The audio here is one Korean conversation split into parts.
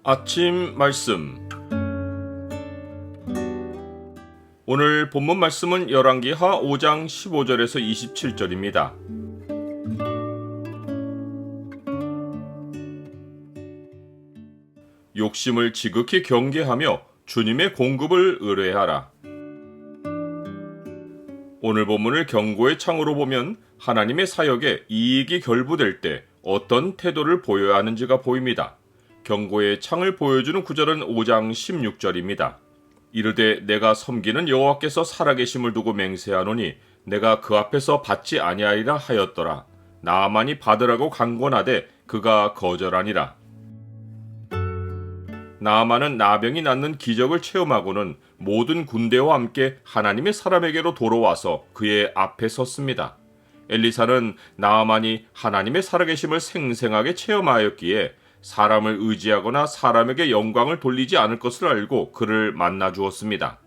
아침 말씀. 오늘 본문 말씀은 열왕기하 5장 15절에서 27절입니다. 욕심을 지극히 경계하며 주님의 공급을 의뢰하라. 오늘 본문을 경고의 창으로 보면 하나님의 사역에 이익이 결부될 때 어떤 태도를 보여야 하는지가 보입니다. 경고의 창을 보여주는 구절은 5장 16절입니다. 이르되 내가 섬기는 여호와께서 살아계심을 두고 맹세하노니 내가 그 앞에서 받지 아니하리라 하였더라. 나아만이 받으라고 강권하되 그가 거절하니라. 나아만은 나병이 낫는 기적을 체험하고는 모든 군대와 함께 하나님의 사람에게로 돌아와서 그의 앞에 섰습니다. 엘리사는 나아만이 하나님의 살아계심을 생생하게 체험하였기에 사람을 의지하거나 사람에게 영광을 돌리지 않을 것을 알고 그를 만나 주었습니다.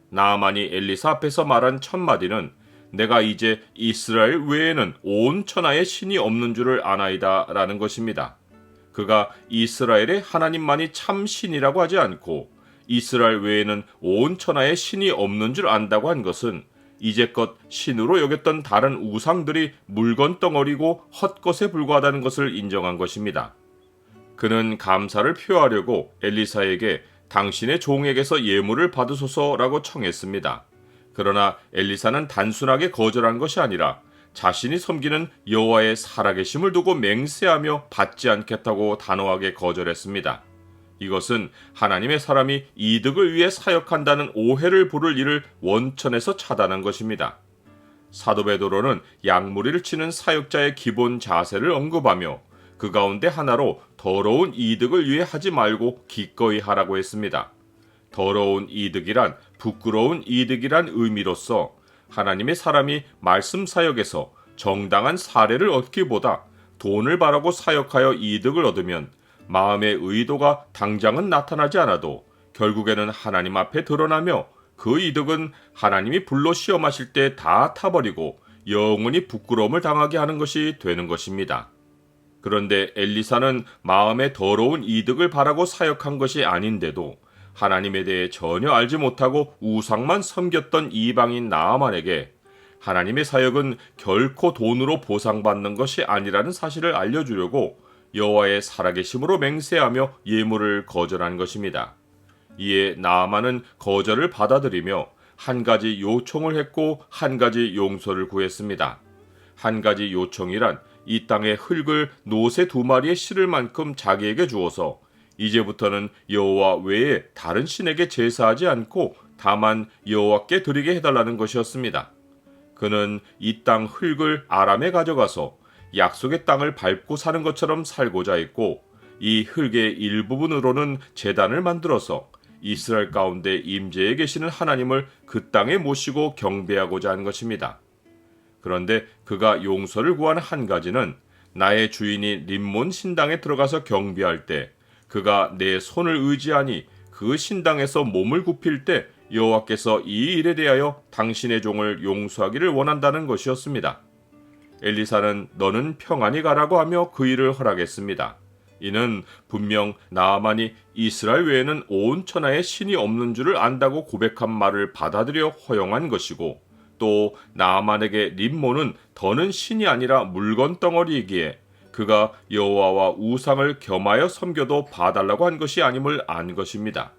나아만이 엘리사 앞에서 말한 첫 마디는 내가 이제 이스라엘 외에는 온 천하에 신이 없는 줄을 아나이다 라는 것입니다. 그가 이스라엘의 하나님만이 참 신이라고 하지 않고 이스라엘 외에는 온 천하에 신이 없는 줄 안다고 한 것은 이제껏 신으로 여겼던 다른 우상들이 물건덩어리고 헛것에 불과하다는 것을 인정한 것입니다. 그는 감사를 표하려고 엘리사에게 당신의 종에게서 예물을 받으소서라고 청했습니다. 그러나 엘리사는 단순하게 거절한 것이 아니라 자신이 섬기는 여호와의 살아계심을 두고 맹세하며 받지 않겠다고 단호하게 거절했습니다. 이것은 하나님의 사람이 이득을 위해 사역한다는 오해를 부를 일을 원천에서 차단한 것입니다. 사도 베드로는 양무리를 치는 사역자의 기본 자세를 언급하며 그 가운데 하나로 더러운 이득을 위해 하지 말고 기꺼이 하라고 했습니다. 더러운 이득이란 부끄러운 이득이란 의미로서 하나님의 사람이 말씀 사역에서 정당한 사례를 얻기보다 돈을 바라고 사역하여 이득을 얻으면 마음의 의도가 당장은 나타나지 않아도 결국에는 하나님 앞에 드러나며 그 이득은 하나님이 불로 시험하실 때 다 타버리고 영원히 부끄러움을 당하게 하는 것이 되는 것입니다. 그런데 엘리사는 마음에 더러운 이득을 바라고 사역한 것이 아닌데도 하나님에 대해 전혀 알지 못하고 우상만 섬겼던 이방인 나아만에게 하나님의 사역은 결코 돈으로 보상받는 것이 아니라는 사실을 알려주려고 여호와의 살아계심으로 맹세하며 예물을 거절한 것입니다. 이에 나아만은 거절을 받아들이며 한 가지 요청을 했고 한 가지 용서를 구했습니다. 한 가지 요청이란 이 땅의 흙을 노새 2마리에 실을 만큼 자기에게 주어서 이제부터는 여호와 외에 다른 신에게 제사하지 않고 다만 여호와께 드리게 해달라는 것이었습니다. 그는 이 땅 흙을 아람에 가져가서 약속의 땅을 밟고 사는 것처럼 살고자 했고 이 흙의 일부분으로는 제단을 만들어서 이스라엘 가운데 임재해 계시는 하나님을 그 땅에 모시고 경배하고자 한 것입니다. 그런데 그가 용서를 구한 한 가지는 나의 주인이 림몬 신당에 들어가서 경배할 때 그가 내 손을 의지하니 그 신당에서 몸을 굽힐 때 여호와께서 이 일에 대하여 당신의 종을 용서하기를 원한다는 것이었습니다. 엘리사는 너는 평안히 가라고 하며 그 일을 허락했습니다. 이는 분명 나아만이 이스라엘 외에는 온 천하에 신이 없는 줄을 안다고 고백한 말을 받아들여 허용한 것이고 또 나아만에게 림몬은 더는 신이 아니라 물건덩어리이기에 그가 여호와와 우상을 겸하여 섬겨도 봐달라고 한 것이 아님을 안 것입니다.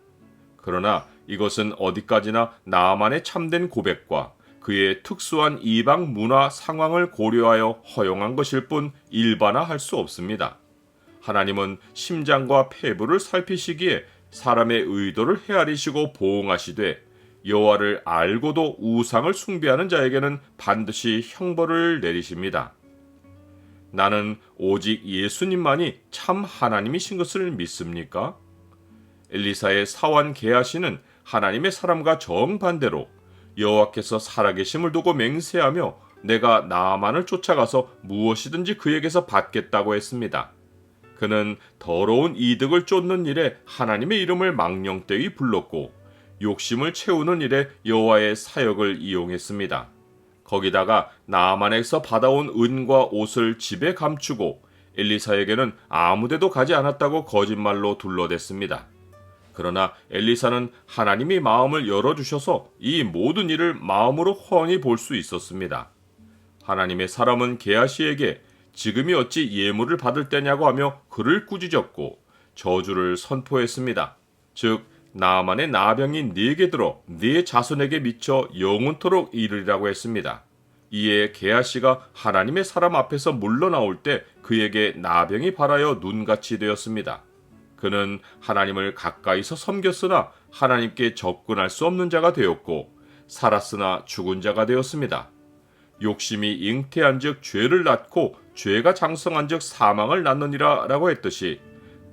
그러나 이것은 어디까지나 나아만의 참된 고백과 그의 특수한 이방 문화 상황을 고려하여 허용한 것일 뿐 일반화할 수 없습니다. 하나님은 심장과 폐부를 살피시기에 사람의 의도를 헤아리시고 보응하시되 여호와를 알고도 우상을 숭배하는 자에게는 반드시 형벌을 내리십니다. 나는 오직 예수님만이 참 하나님이신 것을 믿습니까? 엘리사의 사환 게하시는 하나님의 사람과 정반대로 여호와께서 살아계심을 두고 맹세하며 내가 나아만을 쫓아가서 무엇이든지 그에게서 받겠다고 했습니다. 그는 더러운 이득을 쫓는 일에 하나님의 이름을 망령되이 불렀고 욕심을 채우는 일에 여호와의 사역을 이용했습니다. 거기다가 나아만에서 받아온 은과 옷을 집에 감추고 엘리사에게는 아무데도 가지 않았다고 거짓말로 둘러댔습니다. 그러나 엘리사는 하나님이 마음을 열어주셔서 이 모든 일을 마음으로 훤히 볼 수 있었습니다. 하나님의 사람은 게하시에게 지금이 어찌 예물을 받을 때냐고 하며 그를 꾸짖었고 저주를 선포했습니다. 즉 나아만의 나병이 네게 들어 네 자손에게 미쳐 영원토록 이르리라고 했습니다. 이에 게하시가 하나님의 사람 앞에서 물러나올 때 그에게 나병이 발하여 눈같이 되었습니다. 그는 하나님을 가까이서 섬겼으나 하나님께 접근할 수 없는 자가 되었고 살았으나 죽은 자가 되었습니다. 욕심이 잉태한즉 죄를 낳고 죄가 장성한즉 사망을 낳느니라 라고 했듯이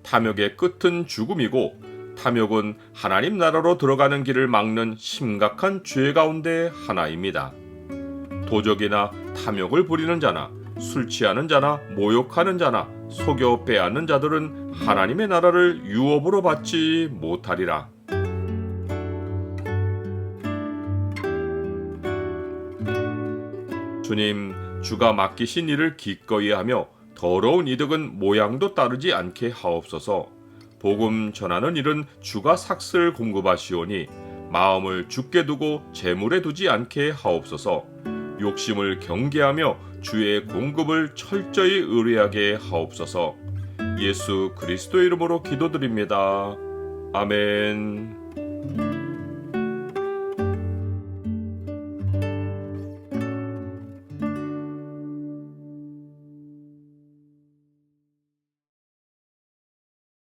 탐욕의 끝은 죽음이고 탐욕은 하나님 나라로 들어가는 길을 막는 심각한 죄 가운데 하나입니다. 도적이나 탐욕을 부리는 자나 술 취하는 자나 모욕하는 자나 속여 빼앗는 자들은 하나님의 나라를 유업으로 받지 못하리라. 주님, 주가 맡기신 일을 기꺼이 하며 더러운 이득은 모양도 따르지 않게 하옵소서. 복음 전하는 일은 주가 삭슬 공급하시오니 마음을 주께 두고 재물에 두지 않게 하옵소서. 욕심을 경계하며 주의 공급을 철저히 의뢰하게 하옵소서. 예수 그리스도 이름으로 기도드립니다. 아멘.